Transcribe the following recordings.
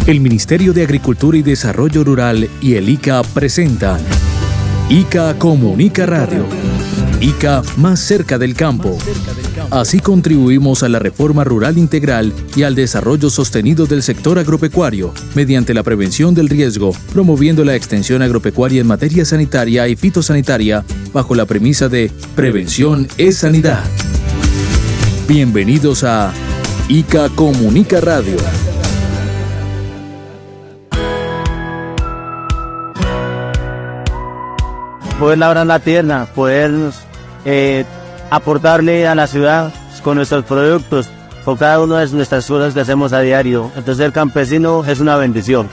El Ministerio de Agricultura y Desarrollo Rural y el ICA presentan ICA Comunica Radio. ICA más cerca del campo. Así contribuimos a la reforma rural integral y al desarrollo sostenido del sector agropecuario mediante la prevención del riesgo, promoviendo la extensión agropecuaria en materia sanitaria y fitosanitaria bajo la premisa de prevención es sanidad. Bienvenidos a ICA Comunica Radio. Poder labrar la tierra, poder aportarle a la ciudad con nuestros productos, con cada una de nuestras cosas que hacemos a diario. Entonces ser campesino es una bendición.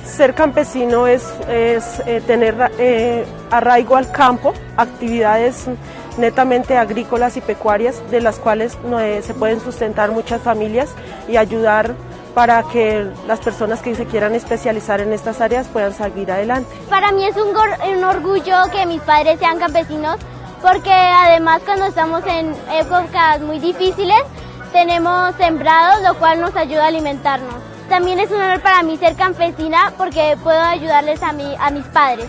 Ser campesino es tener arraigo al campo, actividades netamente agrícolas y pecuarias de las cuales se pueden sustentar muchas familias y ayudar para que las personas que se quieran especializar en estas áreas puedan seguir adelante. Para mí es un orgullo que mis padres sean campesinos, porque además cuando estamos en épocas muy difíciles tenemos sembrados, lo cual nos ayuda a alimentarnos. También es un honor para mí ser campesina porque puedo ayudarles a mis padres.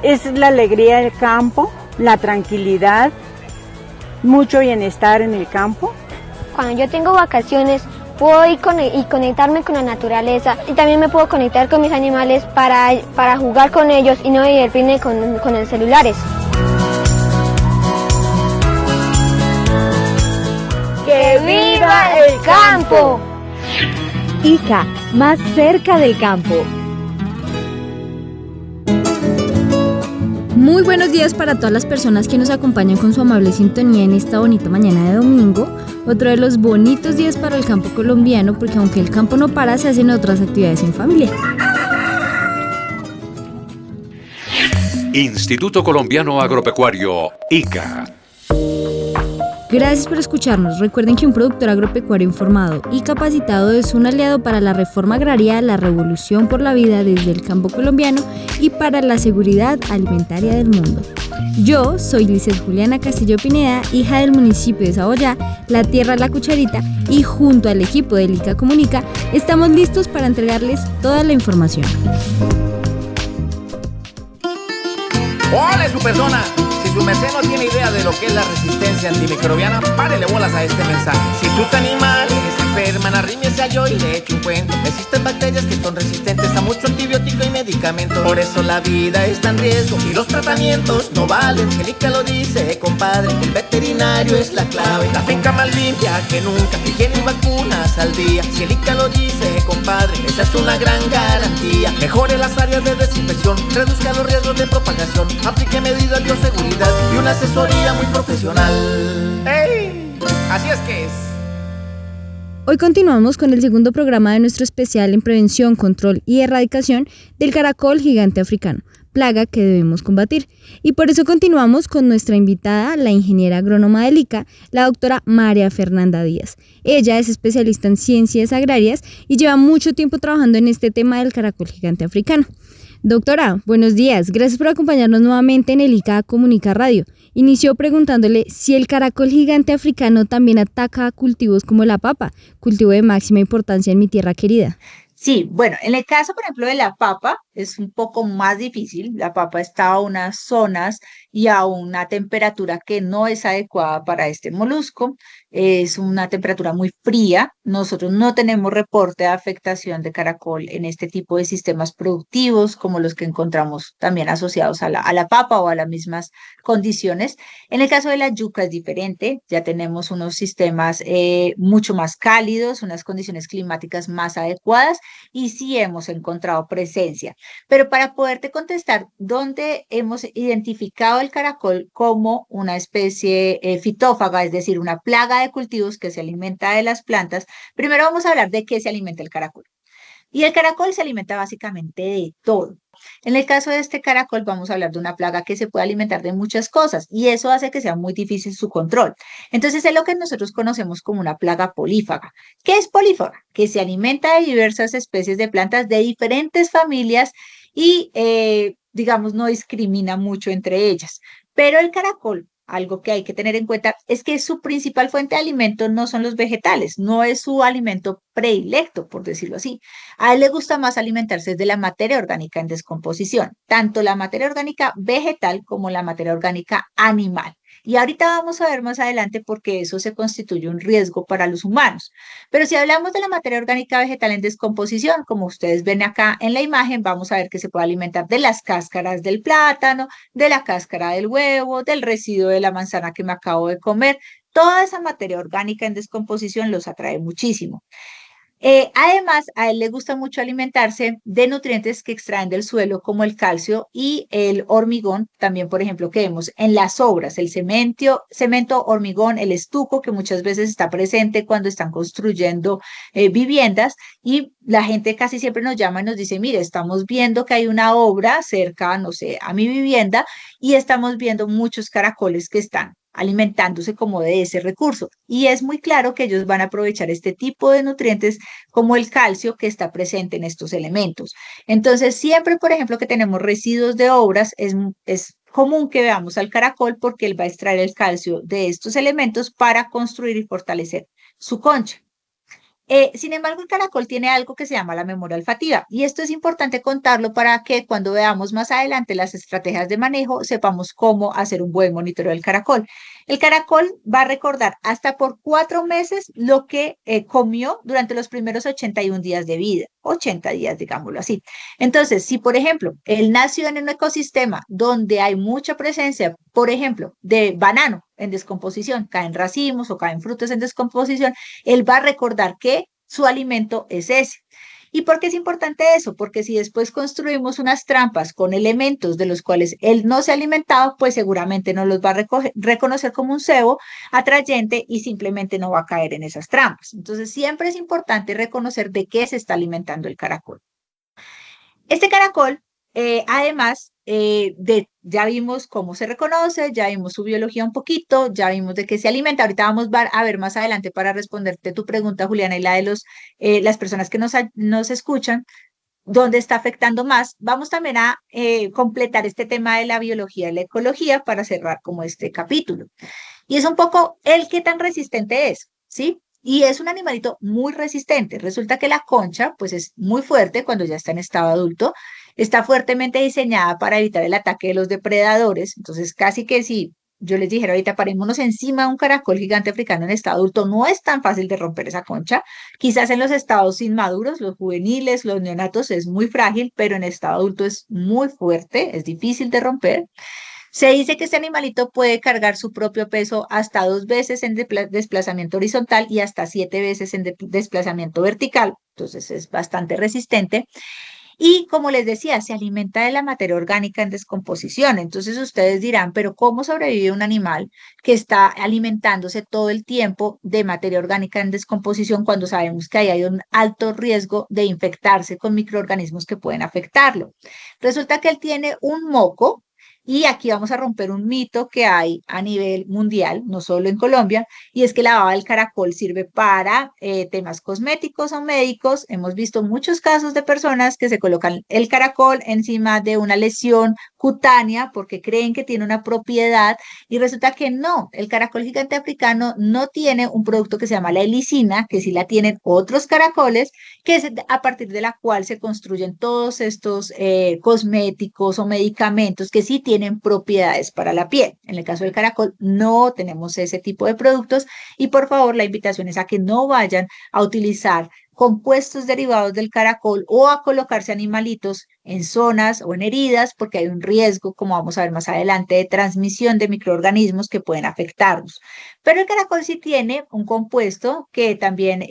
Es la alegría del campo, la tranquilidad, mucho bienestar en el campo. Cuando yo tengo vacaciones puedo ir y conectarme con la naturaleza y también me puedo conectar con mis animales para jugar con ellos y no divertirme con los celulares. ¡Que viva el campo! ICA, más cerca del campo. Muy buenos días para todas las personas que nos acompañan con su amable sintonía en esta bonita mañana de domingo. Otro de los bonitos días para el campo colombiano, porque aunque el campo no para, se hacen otras actividades en familia. Instituto Colombiano Agropecuario, ICA. Gracias por escucharnos. Recuerden que un productor agropecuario informado y capacitado es un aliado para la reforma agraria, la revolución por la vida desde el campo colombiano y para la seguridad alimentaria del mundo. Yo soy Lizeth Juliana Castillo Pineda, hija del municipio de Saboyá, la tierra La Cucharita, y junto al equipo de ICA Comunica estamos listos para entregarles toda la información. ¡Hola, su persona! Si su merced no tiene idea de lo que es la resistencia antimicrobiana, párele bolas a este mensaje. Si sus animales se enferman, arrímese a yo y le echo un cuento. Existen bacterias que son resistentes a mucho antibiótico y medicamento. Por eso la vida está en riesgo y los tratamientos no valen. El ICA lo dice, compadre, el veterinario es la clave. La finca más limpia que nunca, higiene y vacunas al día. Si el ICA lo dice, compadre, esa es una gran garantía. Mejore las áreas de desinfección, reduzca los riesgos de propagación, aplique medidas de bioseguridad y una asesoría muy profesional. ¡Ey! Así es que es. Hoy continuamos con el segundo programa de nuestro especial en prevención, control y erradicación del caracol gigante africano, plaga que debemos combatir. Y por eso continuamos con nuestra invitada, la ingeniera agrónoma del ICA, la doctora María Fernanda Díaz. Ella es especialista en ciencias agrarias y lleva mucho tiempo trabajando en este tema del caracol gigante africano. Doctora, buenos días. Gracias por acompañarnos nuevamente en el ICA Comunica Radio. Inició preguntándole si el caracol gigante africano también ataca a cultivos como la papa, cultivo de máxima importancia en mi tierra querida. Sí, bueno, en el caso, por ejemplo, de la papa, es un poco más difícil. La papa está a unas zonas y a una temperatura que no es adecuada para este molusco. Es una temperatura muy fría. Nosotros no tenemos reporte de afectación de caracol en este tipo de sistemas productivos como los que encontramos también asociados a la papa o a las mismas condiciones. En el caso de la yuca es diferente. Ya tenemos unos sistemas mucho más cálidos, unas condiciones climáticas más adecuadas y sí hemos encontrado presencia. Pero para poderte contestar, ¿dónde hemos identificado el caracol como una especie fitófaga, es decir, una plaga de cultivos que se alimenta de las plantas? Primero vamos a hablar de qué se alimenta el caracol. Y el caracol se alimenta básicamente de todo. En el caso de este caracol vamos a hablar de una plaga que se puede alimentar de muchas cosas y eso hace que sea muy difícil su control. Entonces es lo que nosotros conocemos como una plaga polífaga. ¿Qué es polífaga? Que se alimenta de diversas especies de plantas de diferentes familias y, digamos, no discrimina mucho entre ellas. Pero el caracol algo que hay que tener en cuenta es que su principal fuente de alimento no son los vegetales, no es su alimento predilecto, por decirlo así. A él le gusta más alimentarse de la materia orgánica en descomposición, tanto la materia orgánica vegetal como la materia orgánica animal. Y ahorita vamos a ver más adelante por qué eso se constituye un riesgo para los humanos. Pero si hablamos de la materia orgánica vegetal en descomposición, como ustedes ven acá en la imagen, vamos a ver que se puede alimentar de las cáscaras del plátano, de la cáscara del huevo, del residuo de la manzana que me acabo de comer. Toda esa materia orgánica en descomposición los atrae muchísimo. Además, a él le gusta mucho alimentarse de nutrientes que extraen del suelo, como el calcio y el hormigón, también, por ejemplo, que vemos en las obras, el cemento, hormigón, el estuco, que muchas veces está presente cuando están construyendo viviendas, y la gente casi siempre nos llama y nos dice, mire, estamos viendo que hay una obra cerca, no sé, a mi vivienda, y estamos viendo muchos caracoles que están alimentándose como de ese recurso. Y es muy claro que ellos van a aprovechar este tipo de nutrientes como el calcio que está presente en estos elementos. Entonces, siempre, por ejemplo, que tenemos residuos de obras, es común que veamos al caracol porque él va a extraer el calcio de estos elementos para construir y fortalecer su concha. Sin embargo, el caracol tiene algo que se llama la memoria olfativa y esto es importante contarlo para que cuando veamos más adelante las estrategias de manejo sepamos cómo hacer un buen monitoreo del caracol. El caracol va a recordar hasta por 4 meses lo que comió durante los primeros 81 días de vida, 80 días, digámoslo así. Entonces, si por ejemplo, él nació en un ecosistema donde hay mucha presencia, por ejemplo, de banano en descomposición, caen racimos o caen frutas en descomposición, él va a recordar que su alimento es ese. ¿Y por qué es importante eso? Porque si después construimos unas trampas con elementos de los cuales él no se ha alimentado, pues seguramente no los va a reconocer como un cebo atrayente y simplemente no va a caer en esas trampas. Entonces siempre es importante reconocer de qué se está alimentando el caracol. Este caracol, además, ya vimos cómo se reconoce, ya vimos su biología un poquito, ya vimos de qué se alimenta. Ahorita vamos a ver más adelante para responderte tu pregunta, Juliana, y la de las personas que nos escuchan, dónde está afectando más. Vamos también a completar este tema de la biología y la ecología para cerrar como este capítulo. Y es un poco el qué tan resistente es, ¿sí? Y es un animalito muy resistente. Resulta que la concha, pues es muy fuerte cuando ya está en estado adulto. Está fuertemente diseñada para evitar el ataque de los depredadores. Entonces, casi que si yo les dijera ahorita, parémonos encima de un caracol gigante africano en estado adulto, no es tan fácil de romper esa concha. Quizás en los estados inmaduros, los juveniles, los neonatos, es muy frágil, pero en estado adulto es muy fuerte, es difícil de romper. Se dice que este animalito puede cargar su propio peso hasta 2 veces en desplazamiento horizontal y hasta 7 veces en desplazamiento vertical. Entonces es bastante resistente. Y como les decía, se alimenta de la materia orgánica en descomposición. Entonces ustedes dirán, pero ¿cómo sobrevive un animal que está alimentándose todo el tiempo de materia orgánica en descomposición cuando sabemos que ahí hay un alto riesgo de infectarse con microorganismos que pueden afectarlo? Resulta que él tiene un moco. Y aquí vamos a romper un mito que hay a nivel mundial, no solo en Colombia, y es que la baba del caracol sirve para temas cosméticos o médicos. Hemos visto muchos casos de personas que se colocan el caracol encima de una lesión cutánea porque creen que tiene una propiedad y resulta que no, el caracol gigante africano no tiene un producto que se llama la helicina, que sí la tienen otros caracoles, que es a partir de la cual se construyen todos estos cosméticos o medicamentos que sí tienen propiedades para la piel. En el caso del caracol no tenemos ese tipo de productos y por favor la invitación es a que no vayan a utilizar compuestos derivados del caracol o a colocarse animalitos en zonas o en heridas porque hay un riesgo, como vamos a ver más adelante, de transmisión de microorganismos que pueden afectarnos. Pero el caracol sí tiene un compuesto que también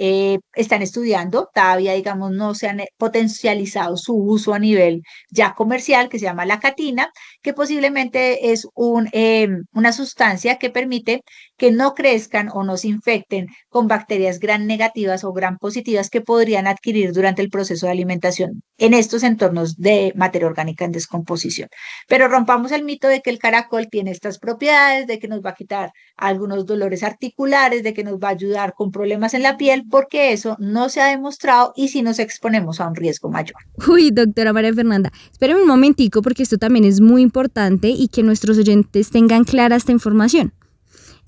están estudiando, todavía digamos no se han potencializado su uso a nivel ya comercial, que se llama la catina, que posiblemente es una sustancia que permite que no crezcan o no se infecten con bacterias gram negativas o gram positivas que podrían adquirir durante el proceso de alimentación en estos entornos de materia orgánica en descomposición. Pero rompamos el mito de que el caracol tiene estas propiedades, de que nos va a quitar algunos dolores articulares, de que nos va a ayudar con problemas en la piel, porque eso no se ha demostrado y si nos exponemos a un riesgo mayor. Uy, doctora María Fernanda, espéreme un momentico porque esto también es muy importante y que nuestros oyentes tengan clara esta información.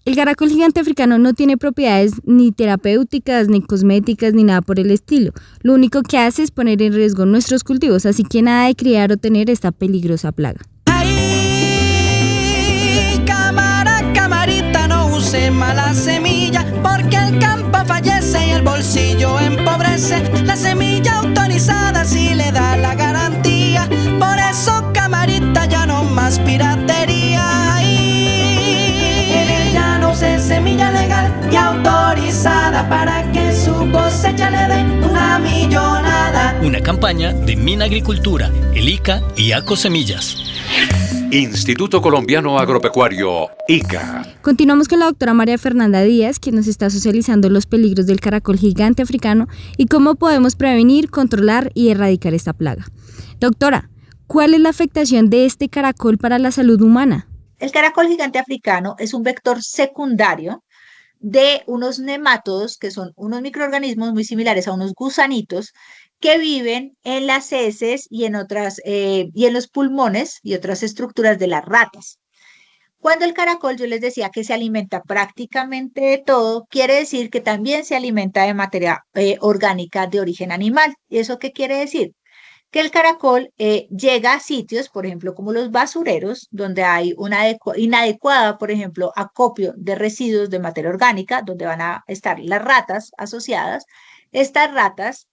El caracol gigante africano no tiene propiedades ni terapéuticas, ni cosméticas, ni nada por el estilo. Lo único que hace es poner en riesgo nuestros cultivos, así que nada de criar o tener esta peligrosa plaga. Ay, camarita, no use mala semilla, porque el campo fallece y el bolsillo empobrece. La semilla autorizada sí le da la garantía, por eso camarita ya no más piratería. Semilla legal y autorizada para que su cosecha le dé una millonada. Una campaña de Minagricultura, el ICA y Acosemillas. Instituto Colombiano Agropecuario, ICA. Continuamos con la doctora María Fernanda Díaz, que nos está socializando los peligros del caracol gigante africano y cómo podemos prevenir, controlar y erradicar esta plaga. Doctora, ¿cuál es la afectación de este caracol para la salud humana? El caracol gigante africano es un vector secundario de unos nemátodos, que son unos microorganismos muy similares a unos gusanitos que viven en las heces y en los pulmones y otras estructuras de las ratas. Cuando el caracol, yo les decía que se alimenta prácticamente de todo, quiere decir que también se alimenta de materia orgánica de origen animal. ¿Y eso qué quiere decir? Que el caracol llega a sitios, por ejemplo, como los basureros, donde hay una inadecuada, por ejemplo, acopio de residuos de materia orgánica, donde van a estar las ratas asociadas. Estas ratas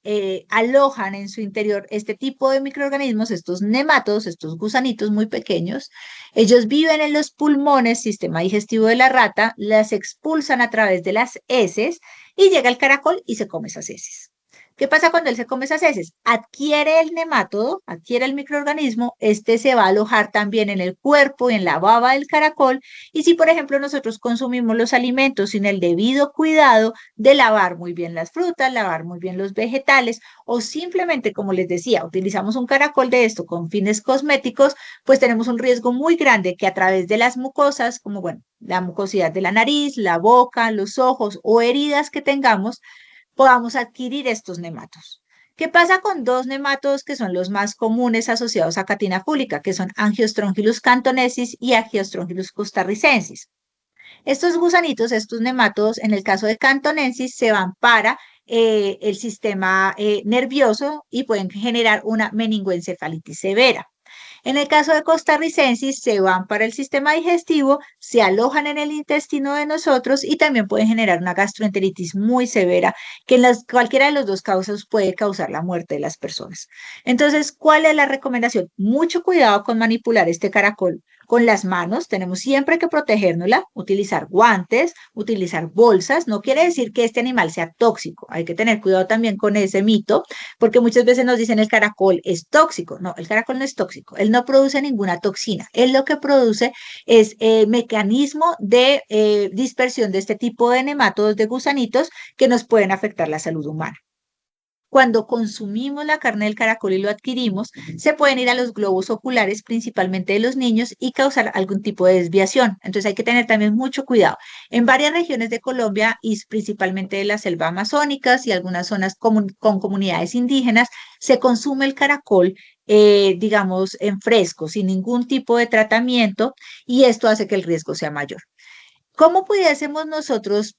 alojan en su interior este tipo de microorganismos, estos nemátodos, estos gusanitos muy pequeños. Ellos viven en los pulmones, sistema digestivo de la rata, las expulsan a través de las heces y llega el caracol y se come esas heces. ¿Qué pasa cuando él se come esas heces? Adquiere el nemátodo, adquiere el microorganismo, este se va a alojar también en el cuerpo y en la baba del caracol. Y si, por ejemplo, nosotros consumimos los alimentos sin el debido cuidado de lavar muy bien las frutas, lavar muy bien los vegetales, o simplemente, como les decía, utilizamos un caracol de esto con fines cosméticos, pues tenemos un riesgo muy grande que a través de las mucosas, como bueno, la mucosidad de la nariz, la boca, los ojos o heridas que tengamos, podamos adquirir estos nematos. ¿Qué pasa con dos nematodos que son los más comunes asociados a Catina fúlica, que son Angiostrongylus cantonensis y Angiostrongylus costarricensis? Estos gusanitos, estos nemátodos, en el caso de cantonensis, se van para el sistema nervioso y pueden generar una meningoencefalitis severa. En el caso de costarricensis, se van para el sistema digestivo, se alojan en el intestino de nosotros y también pueden generar una gastroenteritis muy severa, que en cualquiera de los dos casos puede causar la muerte de las personas. Entonces, ¿cuál es la recomendación? Mucho cuidado con manipular este caracol con las manos, tenemos siempre que protegérnosla, utilizar guantes, utilizar bolsas. No quiere decir que este animal sea tóxico, hay que tener cuidado también con ese mito, porque muchas veces nos dicen el caracol es tóxico. No, el caracol no es tóxico, él no produce ninguna toxina, él lo que produce es mecanismo de dispersión de este tipo de nemátodos, de gusanitos que nos pueden afectar la salud humana. Cuando consumimos la carne del caracol y lo adquirimos, se pueden ir a los globos oculares, principalmente de los niños, y causar algún tipo de desviación. Entonces hay que tener también mucho cuidado. En varias regiones de Colombia, y principalmente de la selva amazónicas y algunas zonas con comunidades indígenas, se consume el caracol, digamos, en fresco, sin ningún tipo de tratamiento, y esto hace que el riesgo sea mayor. ¿Cómo pudiésemos nosotros,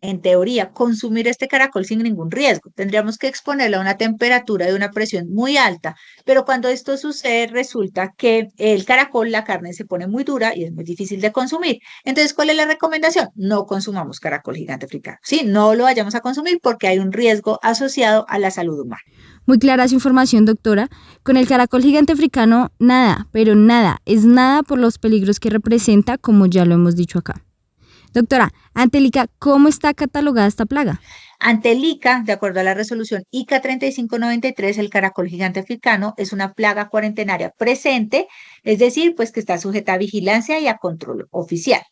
en teoría, consumir este caracol sin ningún riesgo? Tendríamos que exponerlo a una temperatura de una presión muy alta, pero cuando esto sucede resulta que el caracol, la carne se pone muy dura y es muy difícil de consumir. Entonces, ¿cuál es la recomendación? No consumamos caracol gigante africano. Sí, no lo vayamos a consumir porque hay un riesgo asociado a la salud humana. Muy clara su información, doctora. Con el caracol gigante africano, nada, pero nada, es nada por los peligros que representa, como ya lo hemos dicho acá. Doctora, ante el ICA, ¿cómo está catalogada esta plaga? Ante el ICA, de acuerdo a la resolución ICA 3593, el caracol gigante africano es una plaga cuarentenaria presente, es decir, pues que está sujeta a vigilancia y a control oficial.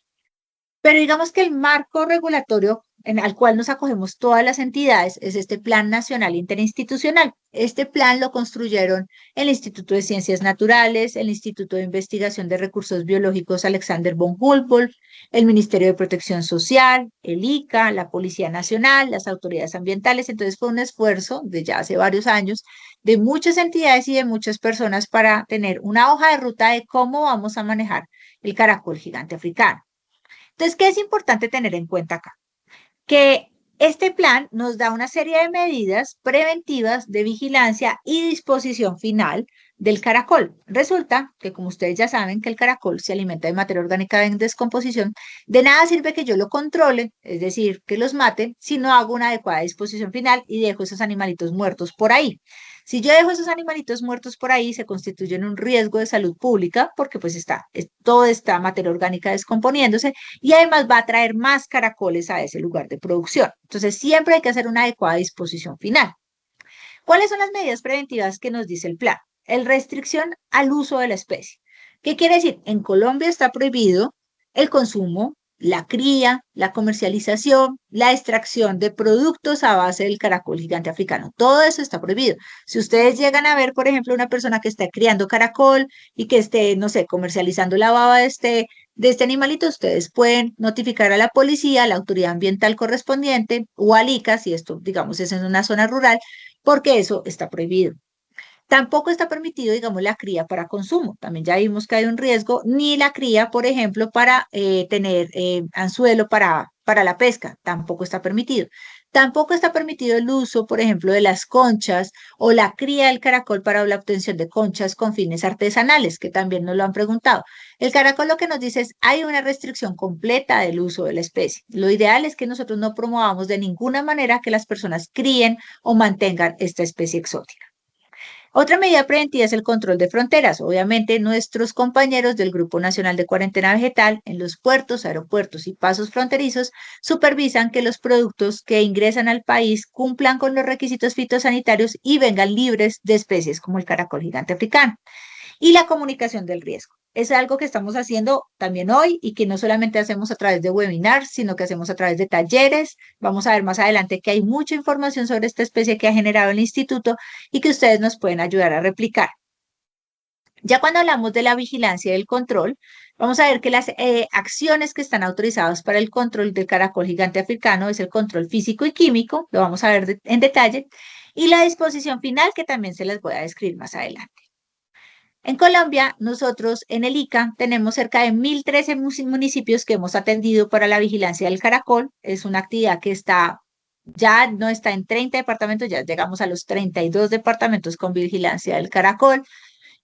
Pero digamos que el marco regulatorio al cual nos acogemos todas las entidades es este Plan Nacional Interinstitucional. Este plan lo construyeron el Instituto de Ciencias Naturales, el Instituto de Investigación de Recursos Biológicos Alexander von Humboldt, el Ministerio de Protección Social, el ICA, la Policía Nacional, las autoridades ambientales. Entonces fue un esfuerzo de ya hace varios años de muchas entidades y de muchas personas para tener una hoja de ruta de cómo vamos a manejar el caracol gigante africano. Entonces, ¿qué es importante tener en cuenta acá? Que este plan nos da una serie de medidas preventivas de vigilancia y disposición final del caracol. Resulta que, como ustedes ya saben, que el caracol se alimenta de materia orgánica en descomposición. De nada sirve que yo lo controle, es decir, que los mate, si no hago una adecuada disposición final y dejo esos animalitos muertos por ahí. Si yo dejo esos animalitos muertos por ahí, se constituyen un riesgo de salud pública porque pues toda esta materia orgánica descomponiéndose y además va a traer más caracoles a ese lugar de producción. Entonces siempre hay que hacer una adecuada disposición final. ¿Cuáles son las medidas preventivas que nos dice el plan? El restricción al uso de la especie. ¿Qué quiere decir? En Colombia está prohibido el consumo, la cría, la comercialización, la extracción de productos a base del caracol gigante africano. Todo eso está prohibido. Si ustedes llegan a ver, por ejemplo, una persona que está criando caracol y que esté, no sé, comercializando la baba de este animalito, ustedes pueden notificar a la policía, a la autoridad ambiental correspondiente o al ICA, si esto, digamos, es en una zona rural, porque eso está prohibido. Tampoco está permitido, digamos, la cría para consumo. También ya vimos que hay un riesgo, ni la cría, por ejemplo, para tener anzuelo para la pesca. Tampoco está permitido. Tampoco está permitido el uso, por ejemplo, de las conchas o la cría del caracol para la obtención de conchas con fines artesanales, que también nos lo han preguntado. El caracol lo que nos dice es, hay una restricción completa del uso de la especie. Lo ideal es que nosotros no promovamos de ninguna manera que las personas críen o mantengan esta especie exótica. Otra medida preventiva es el control de fronteras. Obviamente, nuestros compañeros del Grupo Nacional de Cuarentena Vegetal en los puertos, aeropuertos y pasos fronterizos supervisan que los productos que ingresan al país cumplan con los requisitos fitosanitarios y vengan libres de especies como el caracol gigante africano. Y la comunicación del riesgo. Es algo que estamos haciendo también hoy y que no solamente hacemos a través de webinars, sino que hacemos a través de talleres. Vamos a ver más adelante que hay mucha información sobre esta especie que ha generado el instituto y que ustedes nos pueden ayudar a replicar. Ya cuando hablamos de la vigilancia y el control, vamos a ver que las acciones que están autorizadas para el control del caracol gigante africano es el control físico y químico, lo vamos a ver en detalle, y la disposición final que también se las voy a describir más adelante. En Colombia, nosotros en el ICA tenemos cerca de 1.013 municipios que hemos atendido para la vigilancia del caracol. Es una actividad que ya no está en 30 departamentos, ya llegamos a los 32 departamentos con vigilancia del caracol.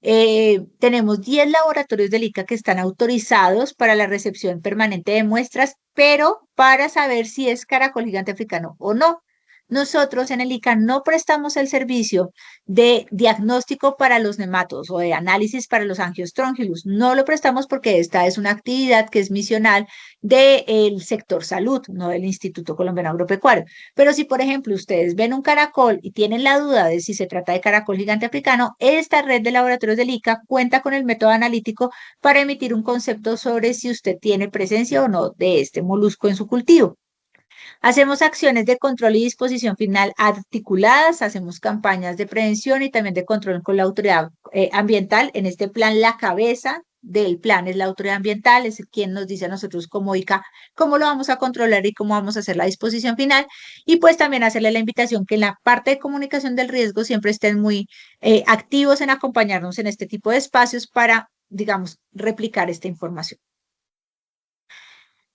Tenemos 10 laboratorios del ICA que están autorizados para la recepción permanente de muestras, pero para saber si es caracol gigante africano o no. Nosotros en el ICA no prestamos el servicio de diagnóstico para los nematodos o de análisis para los Angiostrongylus. No lo prestamos porque esta es una actividad que es misional del sector salud, no del Instituto Colombiano Agropecuario. Pero si, por ejemplo, ustedes ven un caracol y tienen la duda de si se trata de caracol gigante africano, esta red de laboratorios del ICA cuenta con el método analítico para emitir un concepto sobre si usted tiene presencia o no de este molusco en su cultivo. Hacemos acciones de control y disposición final articuladas, hacemos campañas de prevención y también de control con la autoridad ambiental. En este plan, la cabeza del plan es la autoridad ambiental, es quien nos dice a nosotros como ICA cómo lo vamos a controlar y cómo vamos a hacer la disposición final. Y pues también hacerle la invitación que en la parte de comunicación del riesgo siempre estén muy activos en acompañarnos en este tipo de espacios para, digamos, replicar esta información.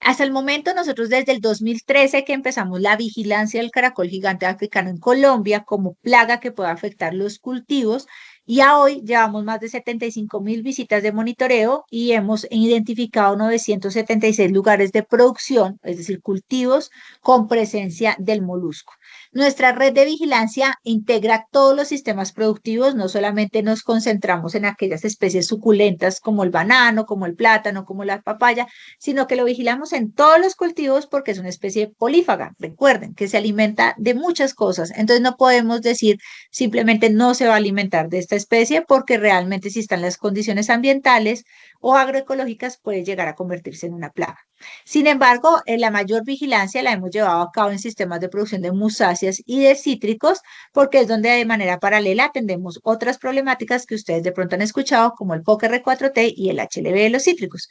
Hasta el momento, nosotros desde el 2013 que empezamos la vigilancia del caracol gigante africano en Colombia como plaga que puede afectar los cultivos, y a hoy llevamos más de 75.000 visitas de monitoreo y hemos identificado 976 lugares de producción, es decir, cultivos con presencia del molusco. Nuestra red de vigilancia integra todos los sistemas productivos, no solamente nos concentramos en aquellas especies suculentas como el banano, como el plátano, como la papaya, sino que lo vigilamos en todos los cultivos porque es una especie polífaga. Recuerden que se alimenta de muchas cosas, entonces no podemos decir simplemente no se va a alimentar de esta especie porque realmente si están las condiciones ambientales o agroecológicas puede llegar a convertirse en una plaga. Sin embargo, la mayor vigilancia la hemos llevado a cabo en sistemas de producción de musáceas y de cítricos porque es donde de manera paralela atendemos otras problemáticas que ustedes de pronto han escuchado como el POC R4T y el HLB de los cítricos.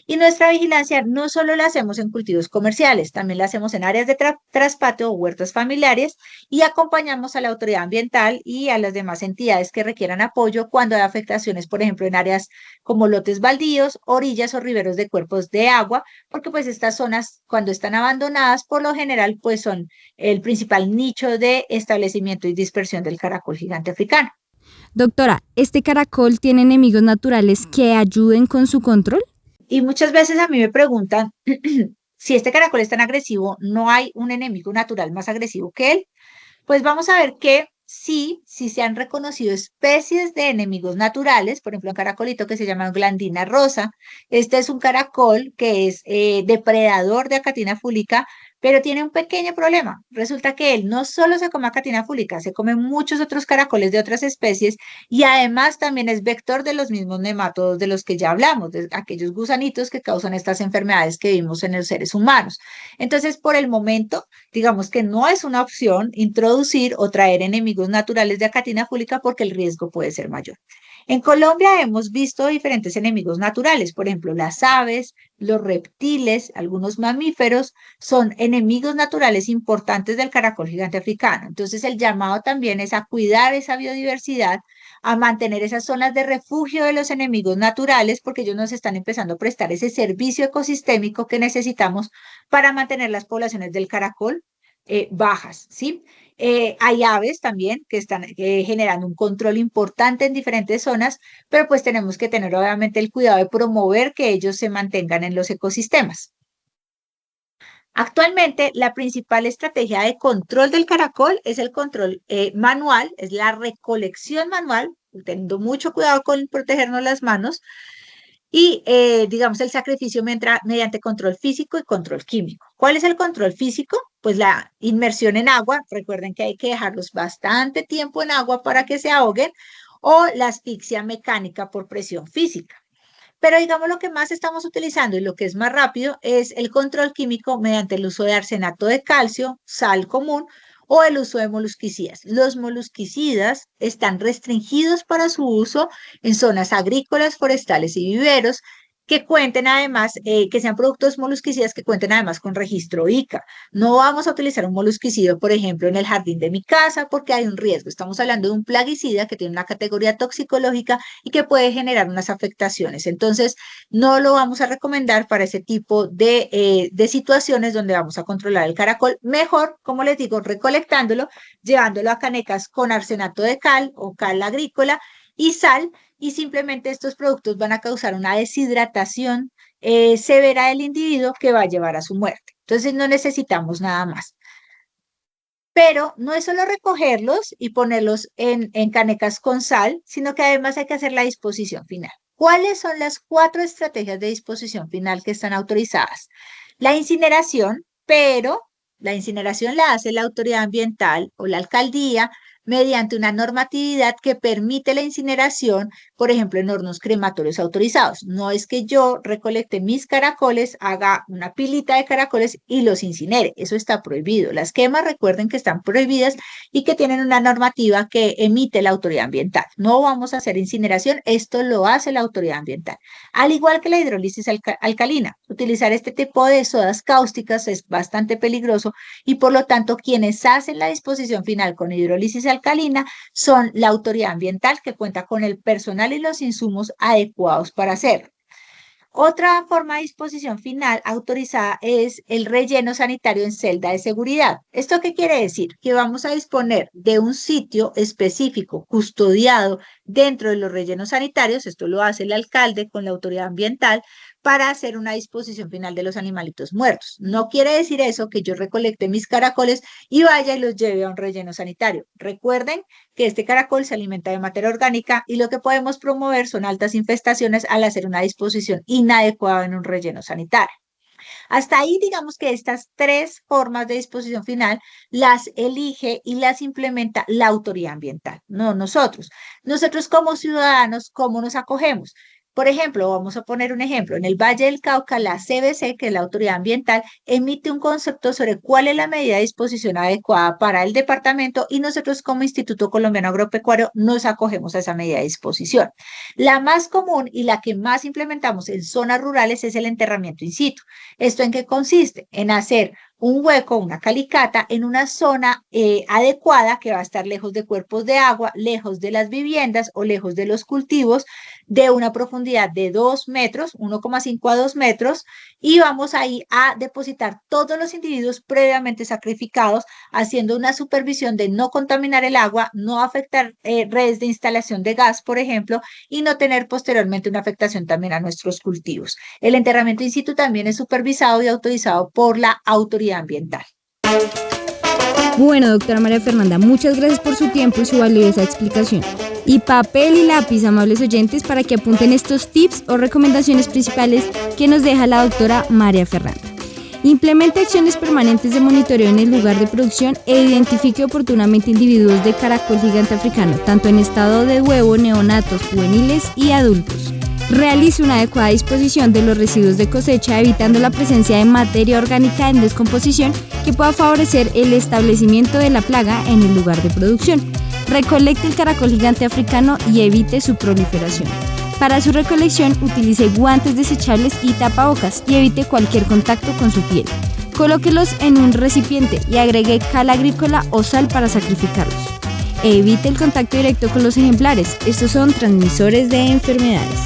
Y nuestra vigilancia no solo la hacemos en cultivos comerciales, también la hacemos en áreas de traspatio o huertas familiares y acompañamos a la autoridad ambiental y a las demás entidades que requieran apoyo cuando hay afectaciones, por ejemplo, en áreas como lotes baldíos, orillas o riberos de cuerpos de agua, porque pues estas zonas cuando están abandonadas por lo general pues son el principal nicho de establecimiento y dispersión del caracol gigante africano. Doctora, ¿este caracol tiene enemigos naturales que ayuden con su control? Y muchas veces a mí me preguntan si este caracol es tan agresivo, ¿no hay un enemigo natural más agresivo que él? Pues vamos a ver que sí se han reconocido especies de enemigos naturales, por ejemplo, un caracolito que se llama Glandina rosa. Este es un caracol que es depredador de Acatina fulica, pero tiene un pequeño problema. Resulta que él no solo se come Acatina fulica, se come muchos otros caracoles de otras especies y además también es vector de los mismos nemátodos de los que ya hablamos, de aquellos gusanitos que causan estas enfermedades que vimos en los seres humanos. Entonces, por el momento, digamos que no es una opción introducir o traer enemigos naturales de Acatina fulica porque el riesgo puede ser mayor. En Colombia hemos visto diferentes enemigos naturales, por ejemplo, las aves, los reptiles, algunos mamíferos son enemigos naturales importantes del caracol gigante africano. Entonces, el llamado también es a cuidar esa biodiversidad, a mantener esas zonas de refugio de los enemigos naturales, porque ellos nos están empezando a prestar ese servicio ecosistémico que necesitamos para mantener las poblaciones del caracol bajas, ¿sí? Hay aves también que están generando un control importante en diferentes zonas, pero pues tenemos que tener obviamente el cuidado de promover que ellos se mantengan en los ecosistemas. Actualmente, la principal estrategia de control del caracol es el control manual, es la recolección manual, teniendo mucho cuidado con protegernos las manos, y, digamos, el sacrificio mediante control físico y control químico. ¿Cuál es el control físico? Pues la inmersión en agua. Recuerden que hay que dejarlos bastante tiempo en agua para que se ahoguen, o la asfixia mecánica por presión física. Pero digamos lo que más estamos utilizando y lo que es más rápido es el control químico mediante el uso de arsenato de calcio, sal común, o el uso de molusquicidas. Los molusquicidas están restringidos para su uso en zonas agrícolas, forestales y viveros que cuenten además, que sean productos molusquicidas que cuenten además con registro ICA. No vamos a utilizar un molusquicida, por ejemplo, en el jardín de mi casa porque hay un riesgo. Estamos hablando de un plaguicida que tiene una categoría toxicológica y que puede generar unas afectaciones. Entonces, no lo vamos a recomendar para ese tipo de situaciones donde vamos a controlar el caracol. Mejor, como les digo, recolectándolo, llevándolo a canecas con arsenato de cal o cal agrícola y sal, y simplemente estos productos van a causar una deshidratación severa del individuo que va a llevar a su muerte. Entonces no necesitamos nada más. Pero no es solo recogerlos y ponerlos en canecas con sal, sino que además hay que hacer la disposición final. ¿Cuáles son las 4 estrategias de disposición final que están autorizadas? La incineración, pero la incineración la hace la autoridad ambiental o la alcaldía mediante una normatividad que permite la incineración, por ejemplo, en hornos crematorios autorizados. No es que yo recolecte mis caracoles, haga una pilita de caracoles y los incinere. Eso está prohibido. Las quemas, recuerden que están prohibidas y que tienen una normativa que emite la autoridad ambiental. No vamos a hacer incineración, esto lo hace la autoridad ambiental. Al igual que la hidrólisis alcalina, utilizar este tipo de sodas cáusticas es bastante peligroso y por lo tanto quienes hacen la disposición final con hidrólisis alcalina son la autoridad ambiental que cuenta con el personal y los insumos adecuados para hacerlo. Otra forma de disposición final autorizada es el relleno sanitario en celda de seguridad. ¿Esto qué quiere decir? Que vamos a disponer de un sitio específico, custodiado dentro de los rellenos sanitarios, esto lo hace el alcalde con la autoridad ambiental, para hacer una disposición final de los animalitos muertos. No quiere decir eso que yo recolecte mis caracoles y vaya y los lleve a un relleno sanitario. Recuerden que este caracol se alimenta de materia orgánica y lo que podemos promover son altas infestaciones al hacer una disposición inadecuada en un relleno sanitario. Hasta ahí digamos que estas 3 formas de disposición final las elige y las implementa la autoridad ambiental, no nosotros. Nosotros como ciudadanos, ¿cómo nos acogemos? Por ejemplo, vamos a poner un ejemplo, en el Valle del Cauca, la CBC, que es la autoridad ambiental, emite un concepto sobre cuál es la medida de disposición adecuada para el departamento y nosotros como Instituto Colombiano Agropecuario nos acogemos a esa medida de disposición. La más común y la que más implementamos en zonas rurales es el enterramiento in situ. ¿Esto en qué consiste? En hacer un hueco, una calicata, en una zona adecuada que va a estar lejos de cuerpos de agua, lejos de las viviendas o lejos de los cultivos, de una profundidad de 2 metros, 1,5 a 2 metros, y vamos ahí a depositar todos los individuos previamente sacrificados, haciendo una supervisión de no contaminar el agua, no afectar redes de instalación de gas, por ejemplo, y no tener posteriormente una afectación también a nuestros cultivos. El enterramiento in situ también es supervisado y autorizado por la autoridad ambiental. Bueno, doctora María Fernanda, muchas gracias por su tiempo y su valiosa explicación. Y papel y lápiz, amables oyentes, para que apunten estos tips o recomendaciones principales que nos deja la doctora María Fernanda. Implemente acciones permanentes de monitoreo en el lugar de producción e identifique oportunamente individuos de caracol gigante africano, tanto en estado de huevo, neonatos, juveniles y adultos. Realice una adecuada disposición de los residuos de cosecha, evitando la presencia de materia orgánica en descomposición que pueda favorecer el establecimiento de la plaga en el lugar de producción. Recolecte el caracol gigante africano y evite su proliferación. Para su recolección, utilice guantes desechables y tapabocas y evite cualquier contacto con su piel. Colóquelos en un recipiente y agregue cal agrícola o sal para sacrificarlos. Evite el contacto directo con los ejemplares, estos son transmisores de enfermedades.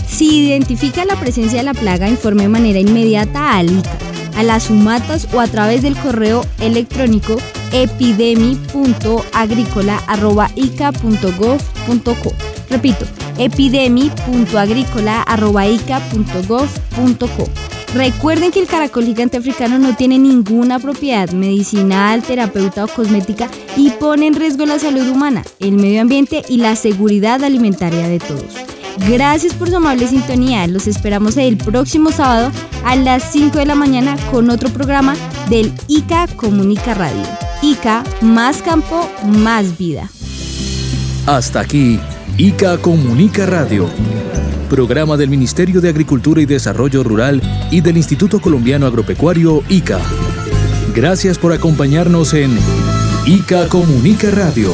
Si identifica la presencia de la plaga, informe de manera inmediata a ICA, a las UMATAS o a través del correo electrónico epidemi.agricola@ica.gov.co. Repito, epidemi.agricola@ica.gov.co. Recuerden que el caracol gigante africano no tiene ninguna propiedad medicinal, terapéutica o cosmética y pone en riesgo la salud humana, el medio ambiente y la seguridad alimentaria de todos. Gracias por su amable sintonía. Los esperamos el próximo sábado a las 5 de la mañana con otro programa del ICA Comunica Radio. ICA, más campo, más vida. Hasta aquí, ICA Comunica Radio. Programa del Ministerio de Agricultura y Desarrollo Rural y del Instituto Colombiano Agropecuario, ICA. Gracias por acompañarnos en ICA Comunica Radio.